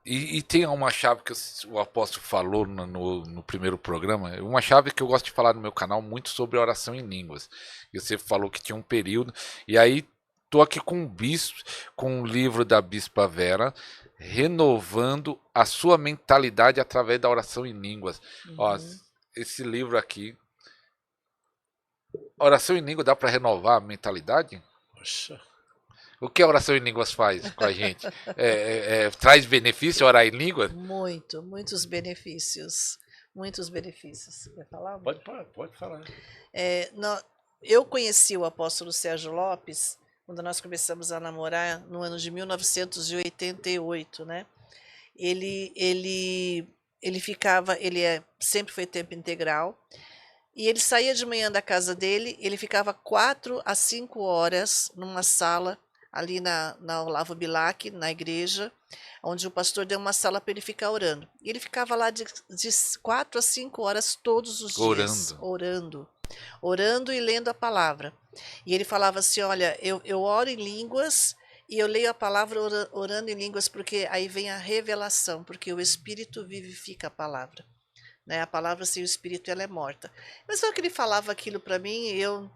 E tem uma chave que o apóstolo falou no primeiro programa, uma chave que eu gosto de falar no meu canal muito sobre oração em línguas. E você falou que tinha um período, e aí tô aqui com um bispo, com um livro da Bispa Vera, renovando a sua mentalidade através da oração em línguas. Ó, Uhum. esse livro aqui, oração em língua dá para renovar a mentalidade? Poxa. O que a oração em línguas faz com a gente? Traz benefício orar em línguas? Muitos benefícios. Muitos benefícios. Quer falar, amor? Pode falar. Eu conheci o apóstolo Sérgio Lopes quando nós começamos a namorar no ano de 1988, né? Ele ficava, sempre foi tempo integral, e ele saía de manhã da casa dele, ele ficava 4 a 5 horas numa sala ali na Olavo Bilac, na igreja, onde o pastor deu uma sala para ele ficar orando. E ele ficava lá de 4 a 5 horas todos os dias, orando e lendo a palavra. E ele falava assim, olha, eu oro em línguas e eu leio a palavra orando em línguas, porque aí vem a revelação, porque o Espírito vivifica a palavra. Né? A palavra sem o Espírito ela é morta. Mas só que ele falava aquilo para mim e eu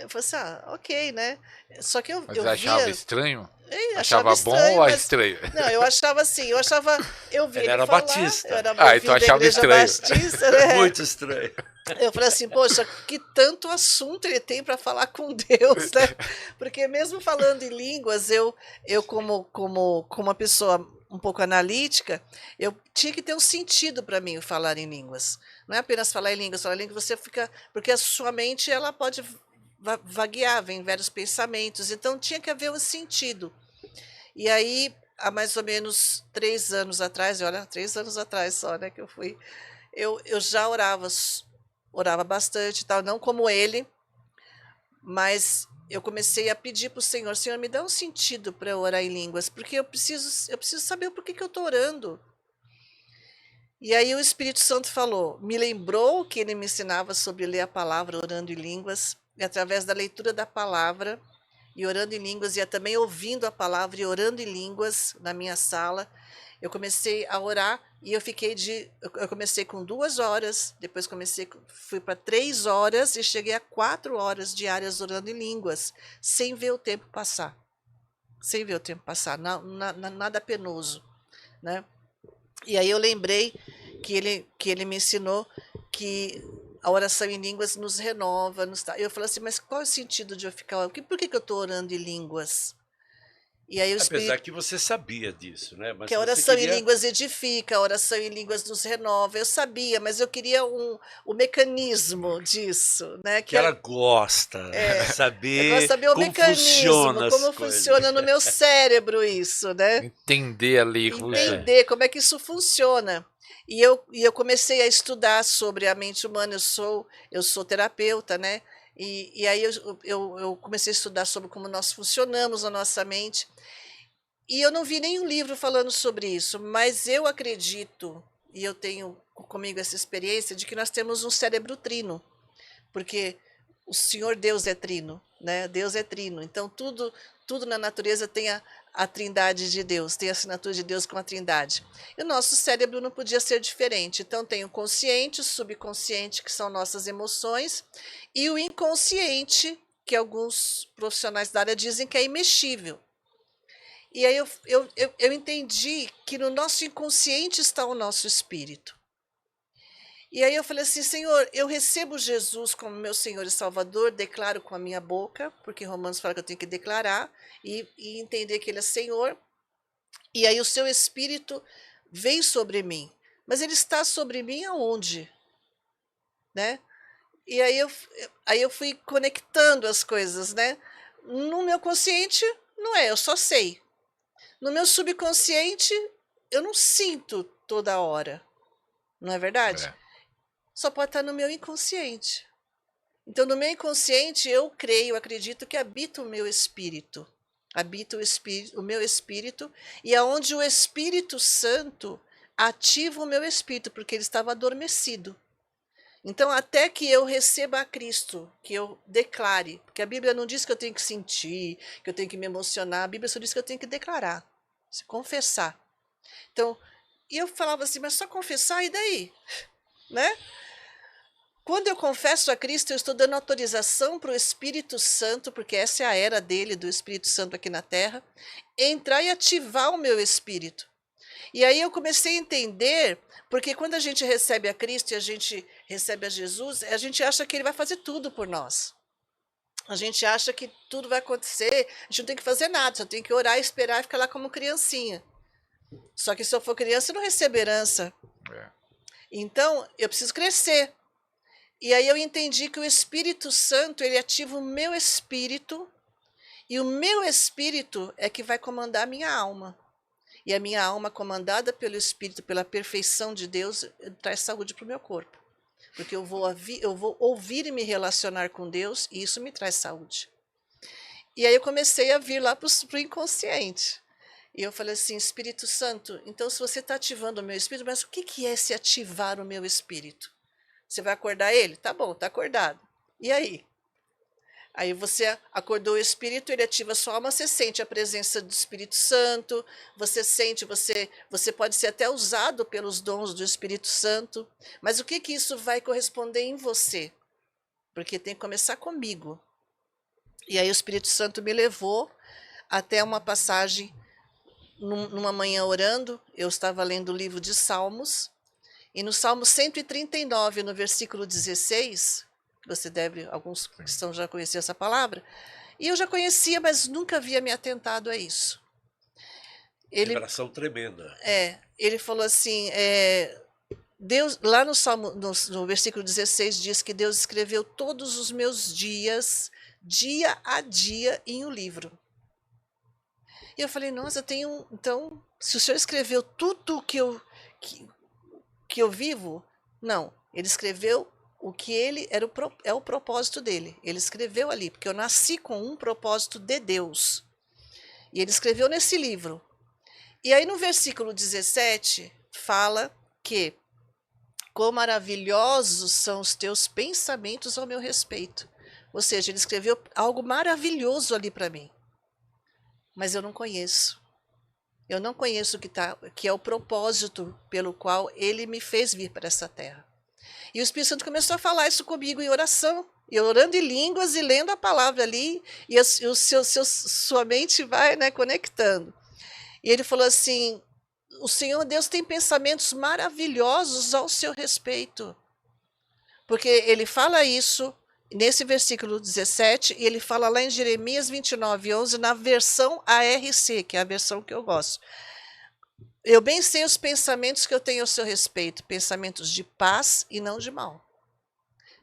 falei assim, ok, né? Só que Mas eu você achava via, estranho? achava Achava bom estranho, ou mas estranho? não, eu achava assim, eu vi Ele ele era falar, batista. eu Então vim da achava igreja estranho. batista, né? Muito estranho. Eu falei assim, poxa, que tanto assunto ele tem para falar com Deus, né? Porque mesmo falando em línguas, eu como uma pessoa um pouco analítica, eu tinha que ter um sentido para mim falar em línguas. Não é apenas falar em línguas, você fica, porque a sua mente ela pode vaguear, vem vários pensamentos, então tinha que haver um sentido. E aí, há mais ou menos 3 anos atrás, olha, 3 anos atrás só, né, que eu fui, eu já orava bastante e tal, não como ele, mas eu comecei a pedir para o Senhor, Senhor, me dá um sentido para eu orar em línguas, porque eu preciso saber por que eu estou orando. E aí o Espírito Santo falou, me lembrou que ele me ensinava sobre ler a palavra orando em línguas, e através da leitura da palavra, e orando em línguas, e também ouvindo a palavra e orando em línguas na minha sala, eu comecei a orar e eu comecei com 2 horas, depois fui para 3 horas e cheguei a 4 horas diárias orando em línguas, sem ver o tempo passar, nada penoso, né? E aí eu lembrei que ele me ensinou que a oração em línguas nos renova. Eu falei assim, mas qual é o sentido de eu ficar... Por que eu estou orando em línguas? E aí o Apesar Espírito... que você sabia disso, né? Mas Que a você oração em queria... línguas edifica, a oração em línguas nos renova. Eu sabia, mas eu queria o mecanismo disso, né? Que ela gosta de Eu gosto de saber saber o como mecanismo, funciona as como coisas. funciona no meu cérebro isso, né? Entender ali, puxa. Entender como é que isso funciona. E eu comecei a estudar sobre a mente humana, eu sou terapeuta, né? E aí eu comecei a estudar sobre como nós funcionamos a nossa mente. E eu não vi nenhum livro falando sobre isso, mas eu acredito, e eu tenho comigo essa experiência, de que nós temos um cérebro trino, porque o Senhor Deus é trino, né? Deus é trino. Então tudo na natureza tem a trindade de Deus, tem a assinatura de Deus com a trindade. E o nosso cérebro não podia ser diferente. Então tem o consciente, o subconsciente, que são nossas emoções, e o inconsciente, que alguns profissionais da área dizem que é imexível. E aí eu entendi que no nosso inconsciente está o nosso espírito. E aí eu falei assim, Senhor, eu recebo Jesus como meu Senhor e Salvador, declaro com a minha boca, porque Romanos fala que eu tenho que declarar e entender que Ele é Senhor. E aí o seu Espírito vem sobre mim. Mas Ele está sobre mim aonde? Né? E aí eu fui conectando as coisas, né? No meu consciente, não é, eu só sei. No meu subconsciente, eu não sinto toda hora. Não é verdade? É. Só pode estar no meu inconsciente. Então, no meu inconsciente, eu creio, acredito que habita o meu espírito. Habita o meu espírito, e aonde o Espírito Santo ativa o meu espírito, porque ele estava adormecido. Então, até que eu receba a Cristo, que eu declare, porque a Bíblia não diz que eu tenho que sentir, que eu tenho que me emocionar, a Bíblia só diz que eu tenho que declarar, se confessar. Então, e eu falava assim, mas só confessar, e daí? Né? Quando eu confesso a Cristo, eu estou dando autorização para o Espírito Santo, porque essa é a era dele, do Espírito Santo aqui na Terra, entrar e ativar o meu espírito. E aí eu comecei a entender, porque quando a gente recebe a Cristo e a gente recebe a Jesus, a gente acha que ele vai fazer tudo por nós. A gente acha que tudo vai acontecer, a gente não tem que fazer nada, só tem que orar, esperar e ficar lá como criancinha. Só que se eu for criança, eu não recebo herança. É. Então, eu preciso crescer. E aí eu entendi que o Espírito Santo, ele ativa o meu espírito, e o meu espírito é que vai comandar a minha alma. E a minha alma, comandada pelo Espírito, pela perfeição de Deus, traz saúde para o meu corpo. Porque eu vou ouvir e me relacionar com Deus, e isso me traz saúde. E aí eu comecei a vir lá para o inconsciente. E eu falei assim, Espírito Santo, então se você está ativando o meu espírito, mas o que é se ativar o meu espírito? Você vai acordar ele? Tá bom, tá acordado. E aí? Aí você acordou o Espírito, ele ativa a sua alma, você sente a presença do Espírito Santo, você sente, você pode ser até usado pelos dons do Espírito Santo, mas o que isso vai corresponder em você? Porque tem que começar comigo. E aí o Espírito Santo me levou até uma passagem, numa manhã orando, eu estava lendo o livro de Salmos, e no Salmo 139, no versículo 16, você deve, alguns cristãos já conheciam essa palavra, e eu já conhecia, mas nunca havia me atentado a isso. Revelação tremenda. Ele falou assim, Deus, lá no Salmo, no versículo 16, diz que Deus escreveu todos os meus dias, dia a dia, em um livro. E eu falei, nossa, então, se o Senhor escreveu tudo que eu vivo, não, ele escreveu o que ele é o propósito dele. Ele escreveu ali, porque eu nasci com um propósito de Deus. E ele escreveu nesse livro. E aí no versículo 17 fala que quão maravilhosos são os teus pensamentos ao meu respeito. Ou seja, ele escreveu algo maravilhoso ali para mim. Mas eu não conheço. Eu não conheço que é o propósito pelo qual ele me fez vir para essa terra. E o Espírito Santo começou a falar isso comigo em oração, e orando em línguas e lendo a palavra ali, e sua mente vai, né, conectando. E ele falou assim, o Senhor Deus tem pensamentos maravilhosos ao seu respeito. Porque ele fala isso nesse versículo 17, e ele fala lá em Jeremias 29:11, na versão ARC, que é a versão que eu gosto. Eu bem sei os pensamentos que eu tenho ao seu respeito, pensamentos de paz e não de mal.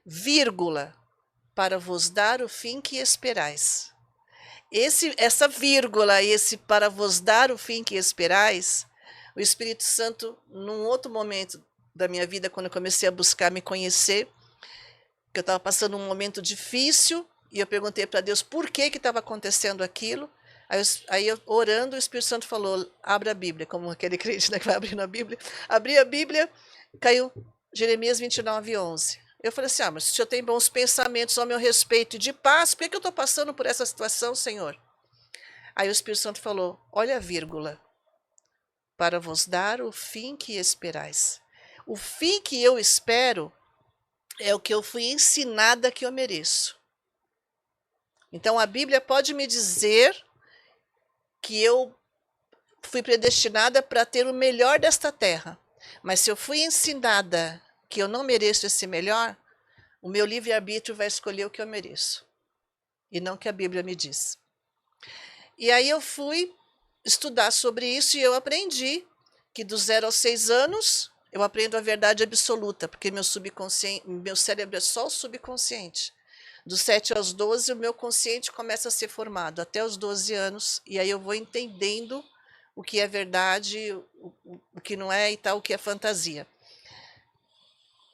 Vírgula, para vos dar o fim que esperais. Essa vírgula, esse para vos dar o fim que esperais, o Espírito Santo, num outro momento da minha vida, quando eu comecei a buscar me conhecer, que eu estava passando um momento difícil, e eu perguntei para Deus por que estava acontecendo aquilo. Aí eu orando, o Espírito Santo falou, abra a Bíblia, como aquele crente, né, que vai abrindo a Bíblia. Abri a Bíblia, caiu Jeremias 29:11. Eu falei assim, mas se o Senhor tem bons pensamentos ao meu respeito e de paz, por que eu estou passando por essa situação, Senhor? Aí o Espírito Santo falou, olha a vírgula, para vos dar o fim que esperais. O fim que eu espero é o que eu fui ensinada que eu mereço. Então a Bíblia pode me dizer que eu fui predestinada para ter o melhor desta terra. Mas se eu fui ensinada que eu não mereço esse melhor, o meu livre-arbítrio vai escolher o que eu mereço. E não o que a Bíblia me diz. E aí eu fui estudar sobre isso e eu aprendi que dos 0 aos 6 anos, eu aprendo a verdade absoluta, porque meu cérebro é só o subconsciente. Dos 7 aos 12, o meu consciente começa a ser formado, até os 12 anos, e aí eu vou entendendo o que é verdade, o que não é e tal, o que é fantasia.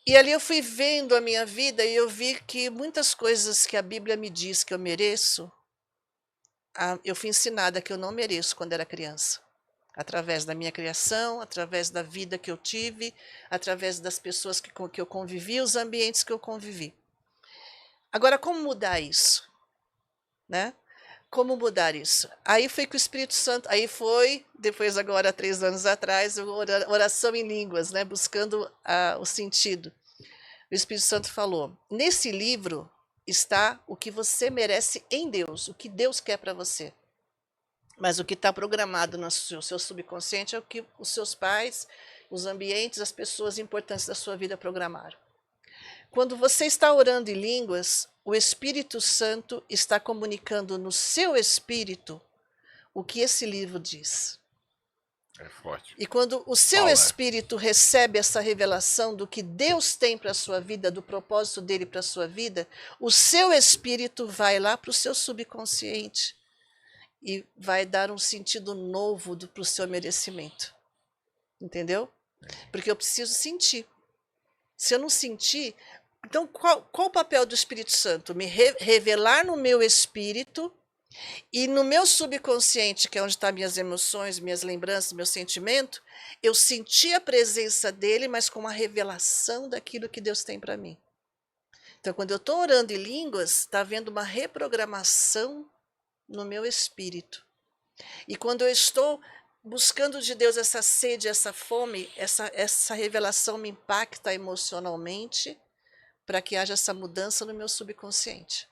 E ali eu fui vendo a minha vida e eu vi que muitas coisas que a Bíblia me diz que eu mereço, eu fui ensinada que eu não mereço quando era criança. Através da minha criação, através da vida que eu tive, através das pessoas que eu convivi, os ambientes que eu convivi. Agora, como mudar isso? Né? Como mudar isso? Aí foi que o Espírito Santo, depois agora, 3 anos atrás, oração em línguas, né, buscando o sentido. O Espírito Santo falou, nesse livro está o que você merece em Deus, o que Deus quer para você. Mas o que está programado no seu subconsciente é o que os seus pais, os ambientes, as pessoas importantes da sua vida programaram. Quando você está orando em línguas, o Espírito Santo está comunicando no seu espírito o que esse livro diz. É forte. E quando o seu espírito recebe essa revelação do que Deus tem para a sua vida, do propósito dele para a sua vida, o seu espírito vai lá para o seu subconsciente e vai dar um sentido novo para o seu merecimento. Entendeu? Porque eu preciso sentir. Se eu não sentir... Então, qual o papel do Espírito Santo? Me revelar no meu espírito e no meu subconsciente, que é onde estão minhas emoções, minhas lembranças, meu sentimento, eu senti a presença dele, mas com uma revelação daquilo que Deus tem para mim. Então, quando eu estou orando em línguas, está havendo uma reprogramação no meu espírito. E quando eu estou buscando de Deus essa sede, essa fome, essa revelação me impacta emocionalmente, para que haja essa mudança no meu subconsciente.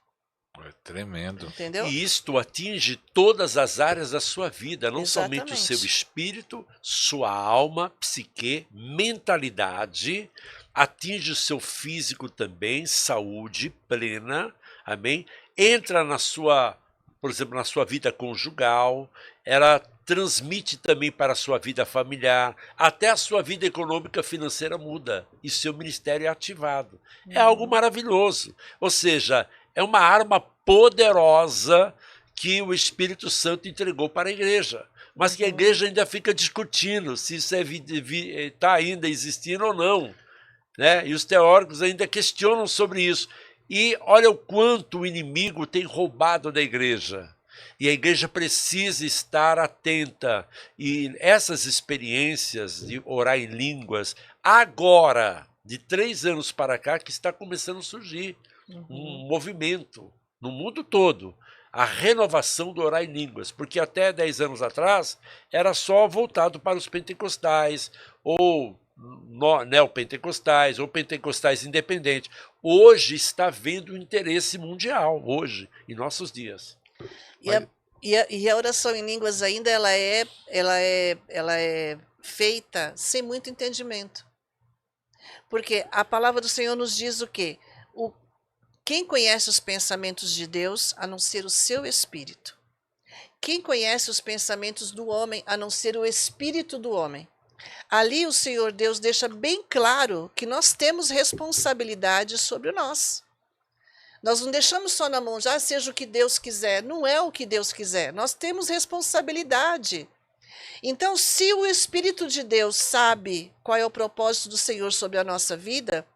É tremendo. Entendeu? E isto atinge todas as áreas da sua vida, não Exatamente. somente o seu espírito, sua alma, psique, mentalidade, atinge o seu físico também, saúde plena, amém? Entra na sua, por exemplo, na sua vida conjugal, ela transmite também para a sua vida familiar, até a sua vida econômica financeira muda e seu ministério é ativado. É algo maravilhoso, ou seja, é uma arma poderosa que o Espírito Santo entregou para a igreja, mas que a igreja ainda fica discutindo se isso está ainda existindo ou não, né? E os teóricos ainda questionam sobre isso. E olha o quanto o inimigo tem roubado da igreja. E a igreja precisa estar atenta. E essas experiências de orar em línguas, agora, de 3 anos para cá, que está começando a surgir um movimento no mundo todo. A renovação do orar em línguas. Porque até 10 anos atrás, era só voltado para os pentecostais, ou neopentecostais, ou pentecostais independentes. Hoje está havendo um interesse mundial, hoje, em nossos dias. E a oração em línguas ainda ela é feita sem muito entendimento. Porque a palavra do Senhor nos diz o quê? Quem conhece os pensamentos de Deus, a não ser o seu espírito? Quem conhece os pensamentos do homem, a não ser o espírito do homem? Ali o Senhor Deus deixa bem claro que nós temos responsabilidade sobre nós. Nós não deixamos só na mão, já seja o que Deus quiser. Não é o que Deus quiser. Nós temos responsabilidade. Então, se o Espírito de Deus sabe qual é o propósito do Senhor sobre a nossa vida,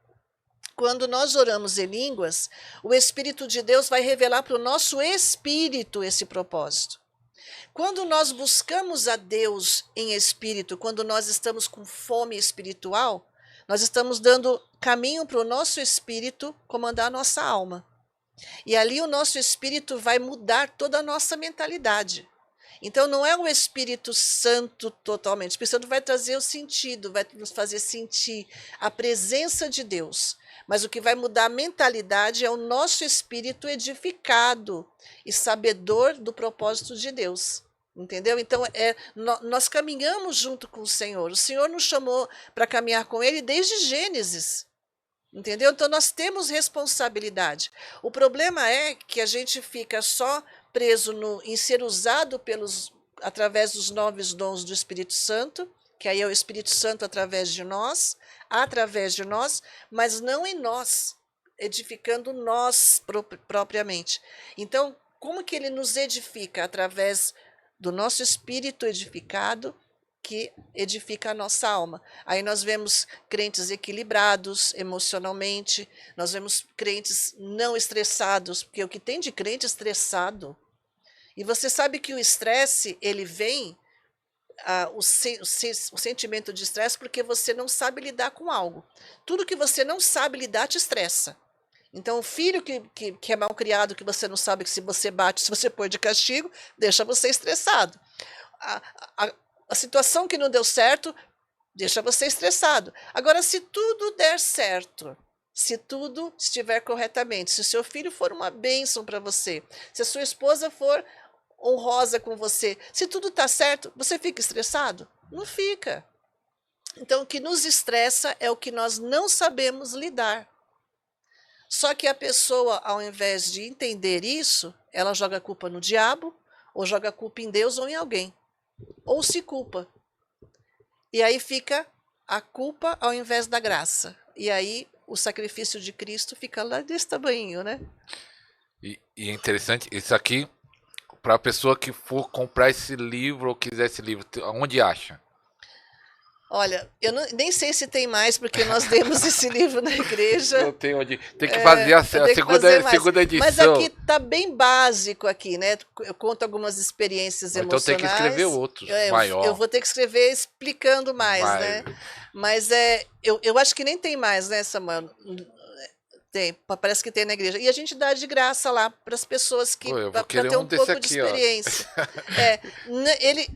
quando nós oramos em línguas, o Espírito de Deus vai revelar para o nosso espírito esse propósito. Quando nós buscamos a Deus em espírito, quando nós estamos com fome espiritual, nós estamos dando caminho para o nosso espírito comandar a nossa alma. E ali o nosso espírito vai mudar toda a nossa mentalidade. Então não é o Espírito Santo totalmente. O Espírito Santo vai trazer o sentido, vai nos fazer sentir a presença de Deus. Mas o que vai mudar a mentalidade é o nosso espírito edificado e sabedor do propósito de Deus. Entendeu? Então nós caminhamos junto com o Senhor. O Senhor nos chamou para caminhar com Ele desde Gênesis. Entendeu? Então nós temos responsabilidade. O problema é que a gente fica só preso em ser usado através dos 9 dons do Espírito Santo, que aí é o Espírito Santo através de nós, mas não em nós, edificando nós propriamente. Então, como que ele nos edifica? Através do nosso espírito edificado, que edifica a nossa alma. Aí nós vemos crentes equilibrados emocionalmente, nós vemos crentes não estressados, porque o que tem de crente estressado. E você sabe que o estresse, ele vem, o sentimento de estresse, porque você não sabe lidar com algo. Tudo que você não sabe lidar te estressa. Então, o filho que é mal criado, que você não sabe que se você bate, se você põe de castigo, deixa você estressado. A, a situação que não deu certo, deixa você estressado. Agora, se tudo der certo, se tudo estiver corretamente, se o seu filho for uma bênção para você, se a sua esposa for honrosa com você, se tudo está certo, você fica estressado? Não fica. Então, o que nos estressa é o que nós não sabemos lidar. Só que a pessoa, ao invés de entender isso, ela joga a culpa no diabo, ou joga a culpa em Deus ou em alguém. Ou se culpa. E aí fica a culpa ao invés da graça. E aí o sacrifício de Cristo fica lá desse tamanho, né? E é interessante, isso aqui, para a pessoa que for comprar esse livro ou quiser esse livro, onde acha? Olha, eu nem sei se tem mais, porque nós demos esse livro na igreja. Não tem onde. Tem que fazer a segunda edição. Mas aqui está bem básico aqui, né? Eu conto algumas experiências emocionais. Então tem que escrever outros, maior. Eu vou ter que escrever explicando mais, né? Mas eu acho que nem tem mais, né, Samuel? Tem, parece que tem na igreja. E a gente dá de graça lá para as pessoas que para ter um pouco de experiência.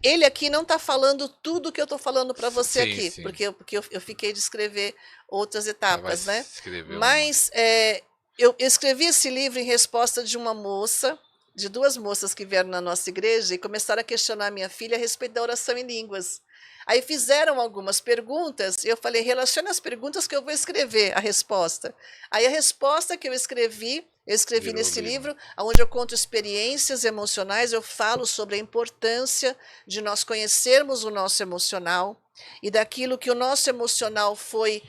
Ele aqui não está falando tudo que eu estou falando para você aqui, sim. Porque eu fiquei de escrever outras etapas, né? Mas eu escrevi esse livro em resposta de uma moça, de duas moças que vieram na nossa igreja e começaram a questionar a minha filha a respeito da oração em línguas. Aí fizeram algumas perguntas, e eu falei, relaciona as perguntas que eu vou escrever a resposta. Aí a resposta que eu escrevi nesse livro, onde eu conto experiências emocionais, eu falo sobre a importância de nós conhecermos o nosso emocional, e daquilo que o nosso emocional foi,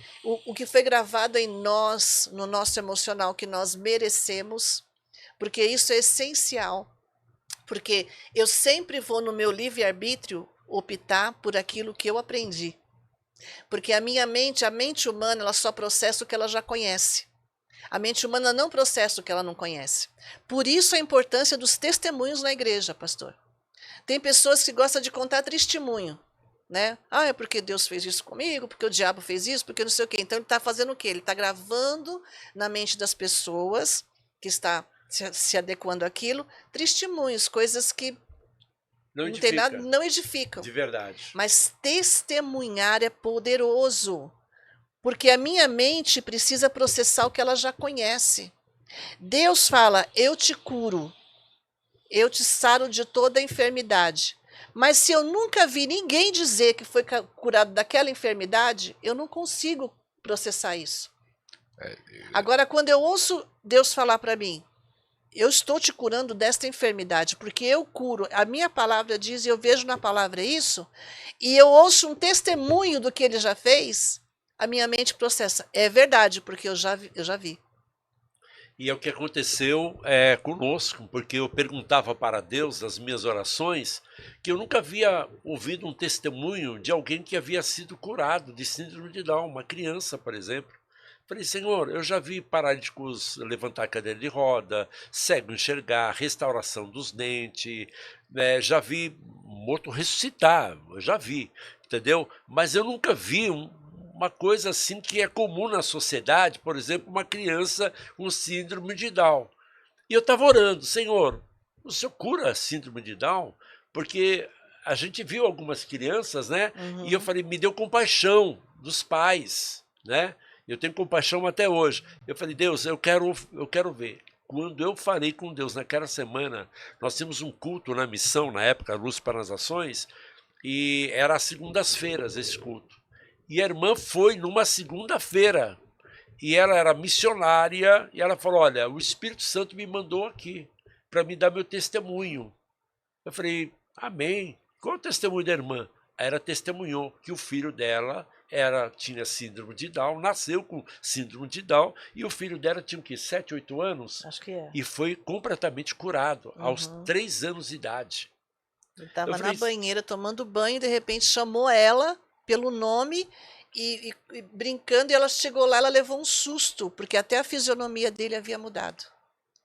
o que foi gravado em nós, no nosso emocional, que nós merecemos, porque isso é essencial. Porque eu sempre vou no meu livre-arbítrio optar por aquilo que eu aprendi. Porque a mente humana, ela só processa o que ela já conhece. A mente humana não processa o que ela não conhece. Por isso a importância dos testemunhos na igreja, pastor. Tem pessoas que gostam de contar testemunho, né? É porque Deus fez isso comigo, porque o diabo fez isso, porque não sei o quê. Então ele está fazendo o quê? Ele está gravando na mente das pessoas que está se adequando àquilo, testemunhos, coisas que não edificam. De verdade. Mas testemunhar é poderoso. Porque a minha mente precisa processar o que ela já conhece. Deus fala, eu te curo. Eu te saro de toda a enfermidade. Mas se eu nunca vi ninguém dizer que foi curado daquela enfermidade, eu não consigo processar isso. Agora, quando eu ouço Deus falar para mim, eu estou te curando desta enfermidade, porque eu curo. A minha palavra diz, e eu vejo na palavra isso, e eu ouço um testemunho do que ele já fez, a minha mente processa. É verdade, porque eu já vi. E é o que aconteceu conosco, porque eu perguntava para Deus, nas minhas orações, que eu nunca havia ouvido um testemunho de alguém que havia sido curado de síndrome de Down, uma criança, por exemplo. Falei, Senhor, eu já vi paralíticos levantar cadeira de roda, cego enxergar, restauração dos dentes, já vi morto ressuscitar, eu já vi, entendeu? Mas eu nunca vi uma coisa assim que é comum na sociedade, por exemplo, uma criança com síndrome de Down. E eu estava orando, Senhor, o Senhor cura a síndrome de Down? Porque a gente viu algumas crianças, né? Uhum. E eu falei, me deu compaixão dos pais, né? Eu tenho compaixão até hoje. Eu falei, Deus, eu quero ver. Quando eu falei com Deus naquela semana, nós tínhamos um culto na missão, na época, Luz para as Nações, e era às segundas-feiras esse culto. E a irmã foi numa segunda-feira, e ela era missionária, e ela falou, olha, o Espírito Santo me mandou aqui, para me dar meu testemunho. Eu falei, amém. Qual é o testemunho da irmã? Ela testemunhou que o filho dela tinha síndrome de Down, nasceu com síndrome de Down, e o filho dela tinha o quê? 7, 8 anos? Acho que é. E foi completamente curado, aos 3 anos de idade. Ele estava na banheira tomando banho, de repente chamou ela pelo nome e brincando, e ela chegou lá, ela levou um susto, porque até a fisionomia dele havia mudado.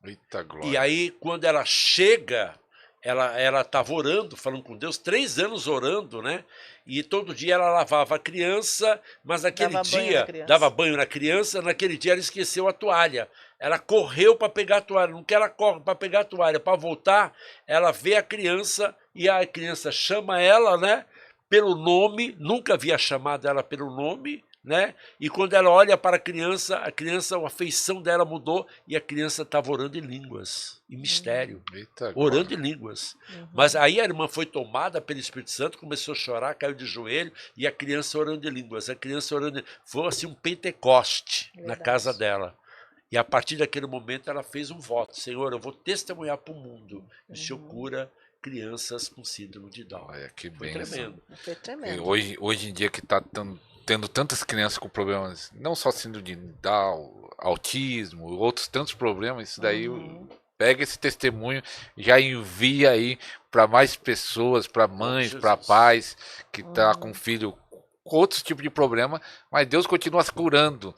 Eita glória. E aí, quando ela chega, ela estava orando, falando com Deus, 3 anos orando, né? E todo dia ela lavava a criança, mas naquele Dava banho na dia criança. dava banho na criança, naquele dia ela esqueceu a toalha. Ela correu para pegar a toalha, não que ela corre para pegar a toalha, para voltar, ela vê a criança e a criança chama ela, né? Pelo nome, nunca havia chamado ela pelo nome, né? E quando ela olha para a criança, a feição dela mudou e a criança estava orando em línguas, em mistério, Eita, orando em línguas. Mas aí a irmã foi tomada pelo Espírito Santo, começou a chorar, caiu de joelho e a criança orando em línguas. A criança orando, foi assim um Pentecoste na Verdade. casa dela. E a partir daquele momento ela fez um voto: Senhor, eu vou testemunhar para o mundo que o Senhor cura crianças com síndrome de Down. olha que Foi bênção. tremendo. Foi E tremendo. hoje em dia que está tendo tantas crianças com problemas, não só síndrome de Down, autismo, outros tantos problemas, isso daí pega esse testemunho, já envia aí para mais pessoas, para mães, para Jesus. pais que tá com filho com outros tipos de problema, mas Deus continua se curando.